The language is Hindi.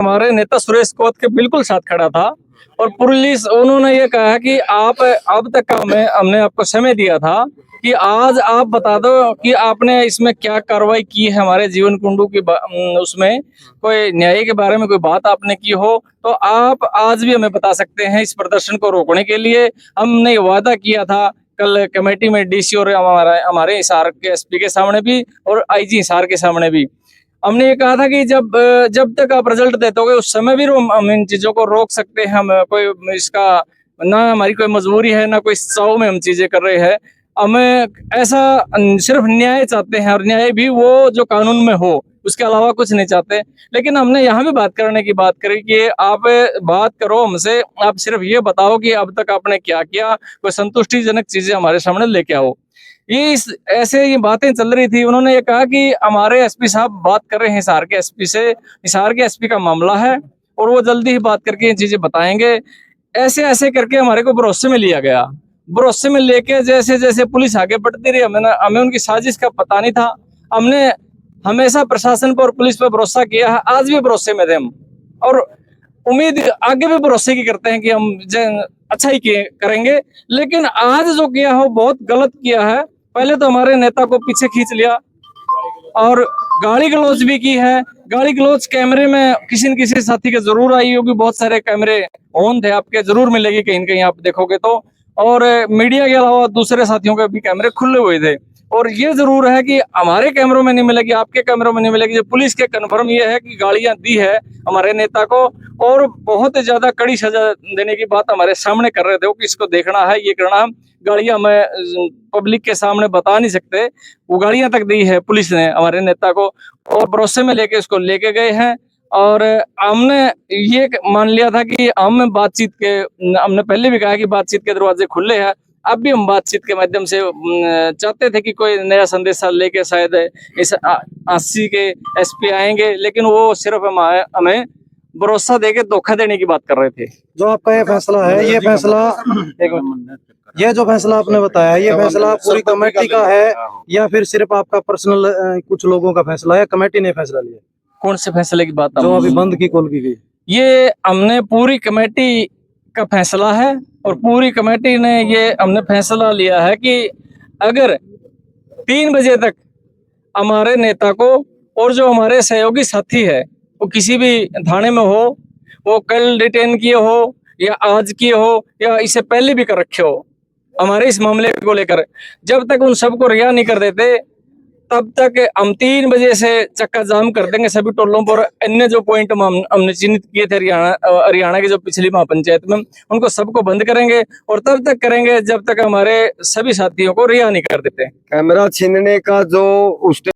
हमारे नेता सुरेश कोत के बिल्कुल साथ खड़ा था और पुलिस उन्होंने ये कहा कि आप अब तक हमने आपको समय दिया था कि आज आप बता दो कि आपने इसमें क्या कार्रवाई की है हमारे जीवन कुंडू की उसमें कोई न्याय के बारे में कोई बात आपने की हो तो आप आज भी हमें बता सकते हैं। इस प्रदर्शन को रोकने के लिए हमने वादा किया था कल कमेटी में डीसी और हमारे हिसार के एसपी के सामने भी और आईजी हिसार के सामने भी हमने ये कहा था कि जब तक आप रिजल्ट देते होगे उस समय भी हम इन चीजों को रोक सकते हैं। हम कोई इसका ना हमारी कोई मजबूरी है ना कोई चाव में हम चीजें कर रहे हैं। हमें ऐसा सिर्फ न्याय चाहते हैं और न्याय भी वो जो कानून में हो, उसके अलावा कुछ नहीं चाहते। लेकिन हमने यहाँ भी बात करने की बात करी कि आप बात करो हमसे, आप सिर्फ ये बताओ कि अब तक आपने क्या किया, कोई संतुष्टिजनक चीजें हमारे सामने लेके आओ। ऐसे ये बातें चल रही थी। उन्होंने ये कहा कि हमारे एसपी साहब बात कर रहे हैं हिसार के एसपी से, हिसार के एसपी का मामला है और वो जल्दी ही बात करके ये चीजें बताएंगे। ऐसे ऐसे करके हमारे को भरोसे में लिया गया। भरोसे में लेके जैसे जैसे पुलिस आगे बढ़ती रही, हमें उनकी साजिश का पता नहीं था। हमने हमेशा प्रशासन पर और पुलिस पर भरोसा किया है, आज भी भरोसे में थे हम और उम्मीद आगे भी भरोसे की करते हैं कि हम अच्छा ही करेंगे। लेकिन आज जो किया हो बहुत गलत किया है। पहले तो हमारे नेता को पीछे खींच लिया और गाली गलौज भी की है। गाली गलौज कैमरे में किसी न किसी साथी के जरूर आई होगी, बहुत सारे कैमरे ऑन थे, आपके जरूर मिलेगी कहीं न कहीं आप देखोगे तो। और मीडिया के अलावा दूसरे साथियों के भी कैमरे खुले हुए थे और ये जरूर है कि हमारे कैमरों में नहीं मिलेगी, आपके कैमरों में नहीं मिलेगी। जो पुलिस के कन्फर्म ये है कि गालियां दी है हमारे नेता को और बहुत ज्यादा कड़ी सजा देने की बात हमारे सामने कर रहे थे कि इसको देखना है, ये करना है। गाड़ियां हमें पब्लिक के सामने बता नहीं सकते, वो गाड़ियां तक दी है पुलिस ने हमारे नेता को और भरोसे में लेके इसको लेके गए हैं। और हमने ये मान लिया था कि हम बातचीत के, हमने पहले भी कहा कि बातचीत के दरवाजे खुले हैं। अब भी हम बातचीत के माध्यम से चाहते थे कि कोई नया संदेशा लेके शायद इस आसी के एसपी आएंगे, लेकिन वो सिर्फ हमें भरोसा देके धोखा देने की बात कर रहे थे। जो आपका ये फैसला है, ये फैसला ये जो फैसला आपने बताया है, ये फैसला पूरी कमेटी का है या फिर सिर्फ आपका पर्सनल कुछ लोगों का फैसला है? कमेटी ने फैसला लिया? कौन से फैसले की बात? जो अभी बंद की कॉल की गई, ये हमने पूरी कमेटी का फैसला है और पूरी कमेटी ने ये हमने फैसला लिया है कि अगर 3 बजे तक हमारे नेता को और जो हमारे सहयोगी साथी है वो किसी भी थाने में हो, वो कल डिटेन किए हो या आज किए हो या इससे पहले भी कर रखे हो हमारे इस मामले को लेकर, जब तक उन सबको रिहा नहीं कर देते तब तक हम 3 बजे से चक्का जाम कर देंगे सभी टोलों पर। अन्य जो पॉइंट हमने चिन्हित किए थे हरियाणा की जो पिछली महापंचायत में, उनको सबको बंद करेंगे और तब तक करेंगे जब तक हमारे सभी साथियों को रिहा नहीं कर देते। कैमरा छीनने का जो उस